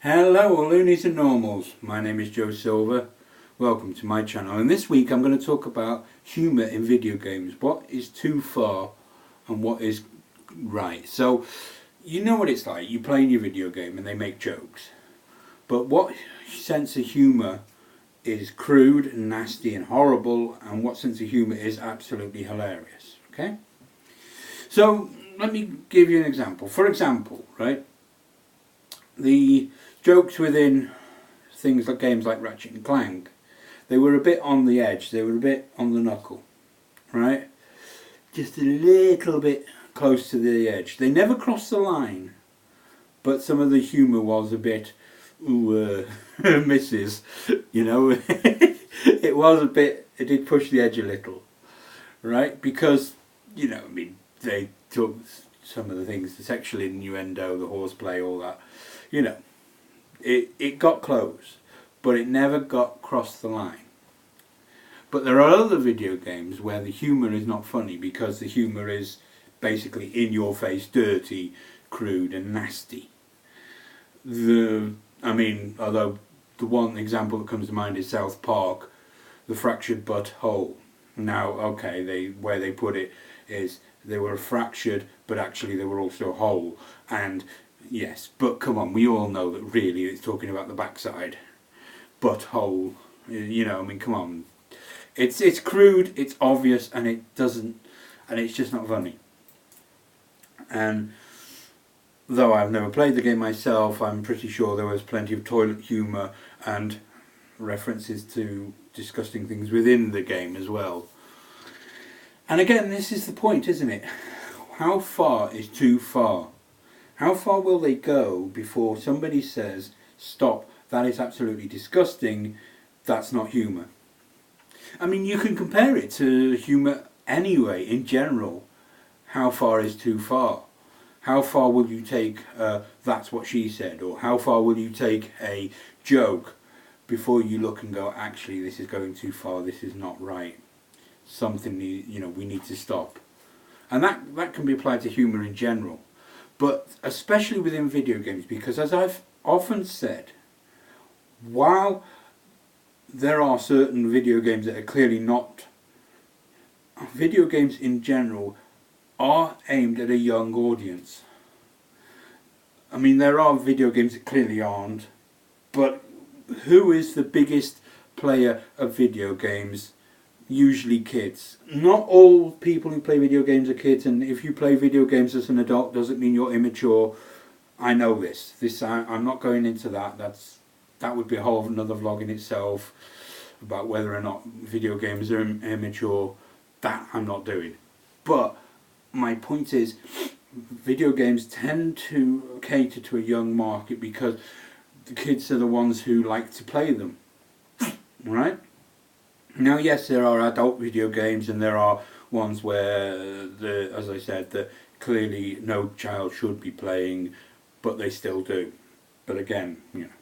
Hello loonies and normals, my name is Joe Silver, welcome to my channel, and this week I'm going to talk about humour in video games, what is too far and what is right. So you know what it's like, you play in your video game and they make jokes, but what sense of humour is crude and nasty and horrible, and what sense of humour is absolutely hilarious, okay? So let me give you an example. For example, right, the jokes within things like games like Ratchet and Clank, they were a bit on the edge, they were a bit on the knuckle, right? Just a little bit close to the edge. They never crossed the line, but some of the humour was a bit, misses, you know. It was a bit, it did push the edge a little, right? Because, you know, I mean, they took some of the things, the sexual innuendo, the horseplay, all that, you know. It got close, but it never got across the line. But there are other video games where the humour is not funny because the humour is basically in your face, dirty, crude and nasty. Although the one example that comes to mind is South Park, the fractured butt hole. Now, okay, where they put it is they were fractured, but actually they were also whole. And yes, but come on, we all know that really it's talking about the backside. Butthole, you know, I mean, come on. It's crude, it's obvious, and it's just not funny. And though I've never played the game myself, I'm pretty sure there was plenty of toilet humour and references to disgusting things within the game as well. And again, this is the point, isn't it? How far is too far? How far will they go before somebody says, stop, that is absolutely disgusting, that's not humour? I mean, you can compare it to humour anyway, in general. How far is too far? How far will you take that's what she said? Or how far will you take a joke before you look and go, actually, this is going too far, this is not right. Something, you know, we need to stop. And that can be applied to humour in general. But especially within video games, because as I've often said, while there are certain video games that are clearly not, video games in general are aimed at a young audience. I mean, there are video games that clearly aren't, but who is the biggest player of video games? Usually kids. Not all people who play video games are kids, and if you play video games as an adult doesn't mean you're immature. I know this. I'm not going into that. That would be a whole another vlog in itself about whether or not video games are immature. That I'm not doing. But my point is, video games tend to cater to a young market because the kids are the ones who like to play them, right? Now, yes, there are adult video games, and there are ones where, as I said, that clearly no child should be playing, but they still do. But again, you know,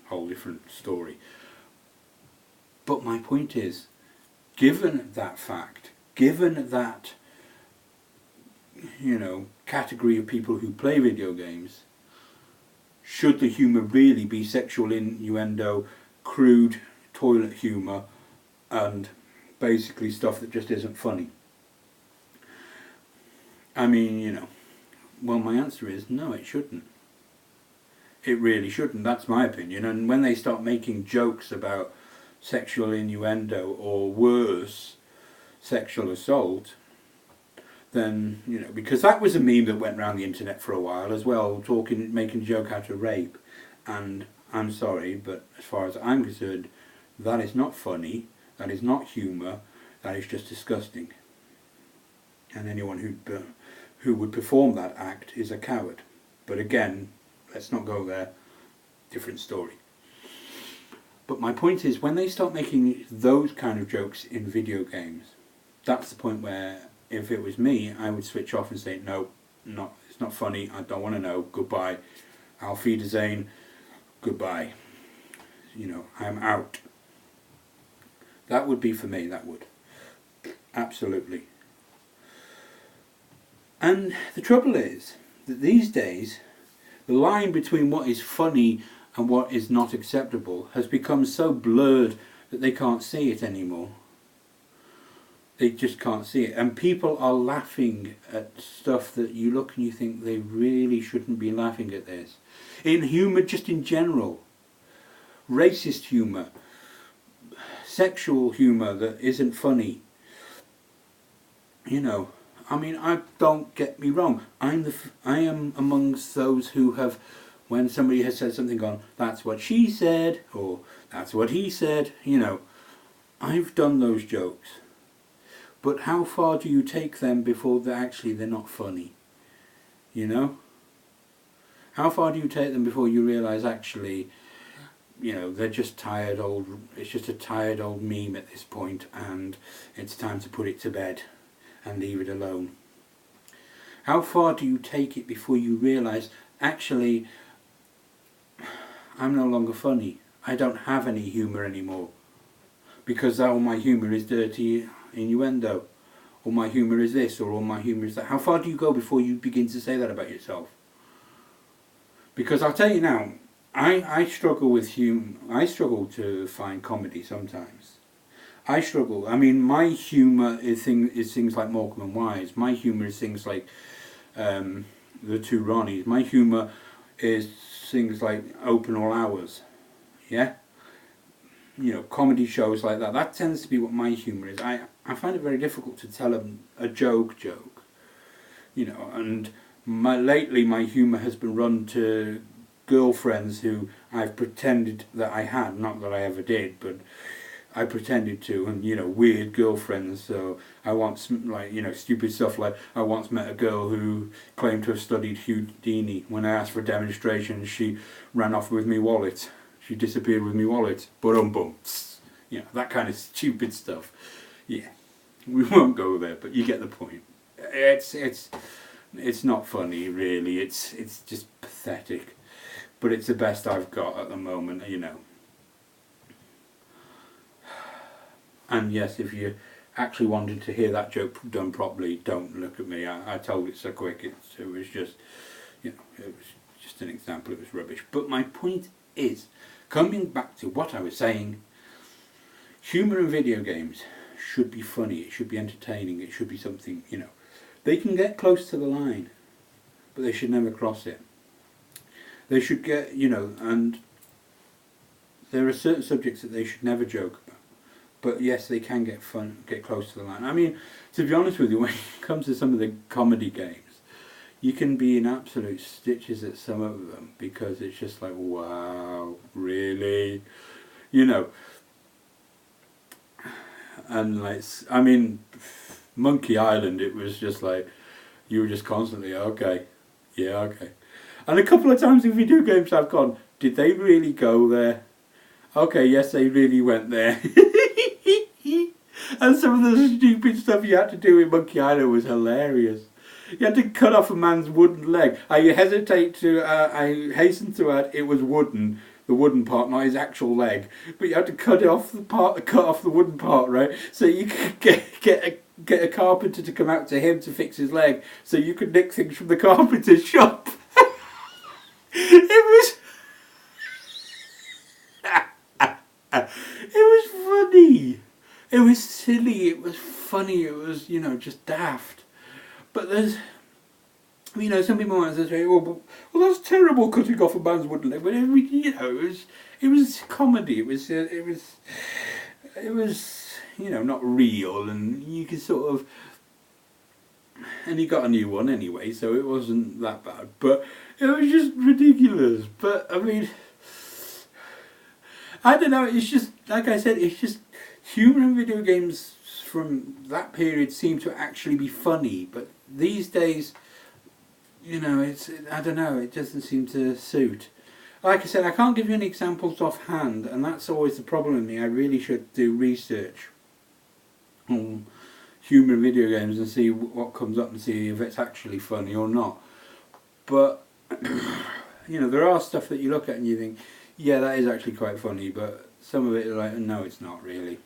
whole different story. But my point is, given that fact, given that, you know, category of people who play video games, should the humour really be sexual innuendo, crude toilet humour, and basically stuff that just isn't funny? I mean, you know, well, my answer is no, it shouldn't. It really shouldn't, that's my opinion. And when they start making jokes about sexual innuendo or worse, sexual assault, then, you know, because that was a meme that went around the internet for a while as well, making a joke out of rape. And I'm sorry, but as far as I'm concerned, that is not funny. That is not humour, that is just disgusting. And anyone who would perform that act is a coward. But again, let's not go there, different story. But my point is, when they start making those kind of jokes in video games, that's the point where, if it was me, I would switch off and say, no, it's not funny, I don't want to know, goodbye. Auf Wiedersehen, goodbye. You know, I'm out. That would be for me, that would. Absolutely. And the trouble is that these days, the line between what is funny and what is not acceptable has become so blurred that they can't see it anymore. They just can't see it. And people are laughing at stuff that you look and you think they really shouldn't be laughing at this. In humour, just in general. Racist humour. Sexual humour that isn't funny. You know, I mean, don't get me wrong. I am amongst those who have, when somebody has said something, gone, that's what she said, or that's what he said, you know. I've done those jokes. But how far do you take them before they're not funny? You know? How far do you take them before you realise actually, you know, they're just tired old, it's just a tired old meme at this point and it's time to put it to bed and leave it alone? How far do you take it before you realise actually I'm no longer funny? I don't have any humour anymore because all my humour is dirty innuendo, or my humour is this, or all my humour is that. How far do you go before you begin to say that about yourself? Because I'll tell you now, I struggle with I struggle to find comedy sometimes. I struggle. I mean, my humour is things like Morecambe and Wise. My humour is things like the Two Ronnies. My humour is things like Open All Hours. Yeah? You know, comedy shows like that. That tends to be what my humour is. I find it very difficult to tell a joke. You know, and lately my humour has been run to girlfriends who I've pretended that I had. Not that I ever did, but I pretended to, and you know, weird girlfriends. So I once, like, you know, stupid stuff like I once met a girl who claimed to have studied Houdini. When I asked for a demonstration, she ran off with me wallet. She disappeared with me wallet. Boom. You know, that kind of stupid stuff. Yeah, we won't go there, but you get the point. It's not funny, really. It's just pathetic. But it's the best I've got at the moment, you know. And yes, if you actually wanted to hear that joke done properly, don't look at me. I told it so quick. It was just, you know, it was just an example. It was rubbish. But my point is, coming back to what I was saying, humour in video games should be funny. It should be entertaining. It should be something, you know. They can get close to the line, but they should never cross it. They should get, you know, and there are certain subjects that they should never joke about. But yes, they can get close to the line. I mean, to be honest with you, when it comes to some of the comedy games, you can be in absolute stitches at some of them because it's just like, wow, really? You know. And like, I mean, Monkey Island, it was just like, you were just constantly, okay, yeah, okay. And a couple of times in video games I've gone, did they really go there? Okay, yes, they really went there. And some of the stupid stuff you had to do in Monkey Island was hilarious. You had to cut off a man's wooden leg. I hasten to add, it was wooden. The wooden part, not his actual leg. But you had to cut off the wooden part, right? So you could get a carpenter to come out to him to fix his leg, so you could nick things from the carpenter's shop. It was funny. It was silly. It was funny. It was, you know, just daft. But there's, you know, some people might say, well, that's terrible, cutting off a man's wooden leg. But you know, it was comedy. It was, you know, not real, and you could sort of, and he got a new one anyway, so it wasn't that bad. But it was just ridiculous. But I mean, I don't know. It's just, like I said, it's just humour in video games from that period seem to actually be funny, but these days, you know, I don't know, it doesn't seem to suit. Like I said, I can't give you any examples offhand, and that's always the problem with me. I really should do research on humour in video games and see what comes up and see if it's actually funny or not. But, you know, there are stuff that you look at and you think, yeah, that is actually quite funny, but some of it is like, no, it's not really.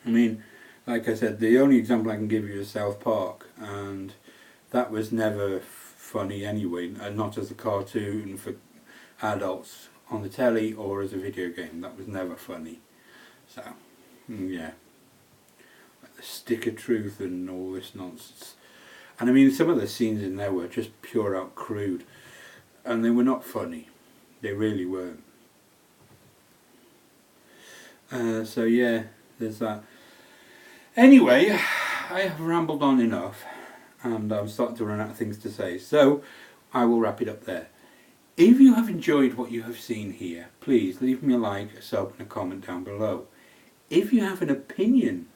I mean, like I said, the only example I can give you is South Park, and that was never funny anyway, and not as a cartoon for adults on the telly or as a video game. That was never funny. So, yeah. Like the stick of truth and all this nonsense. And I mean, some of the scenes in there were just pure out crude. And they were not funny. They really weren't. So yeah, there's that. Anyway, I have rambled on enough. And I'm starting to run out of things to say. So, I will wrap it up there. If you have enjoyed what you have seen here, please leave me a like, a sub and a comment down below. If you have an opinion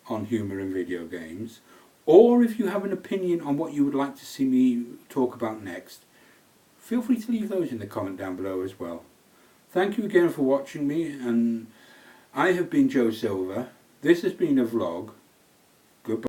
on humour in video games, or if you have an opinion on what you would like to see me talk about next, feel free to leave those in the comment down below as well. Thank you again for watching me, and I have been Joe Silver. This has been a vlog,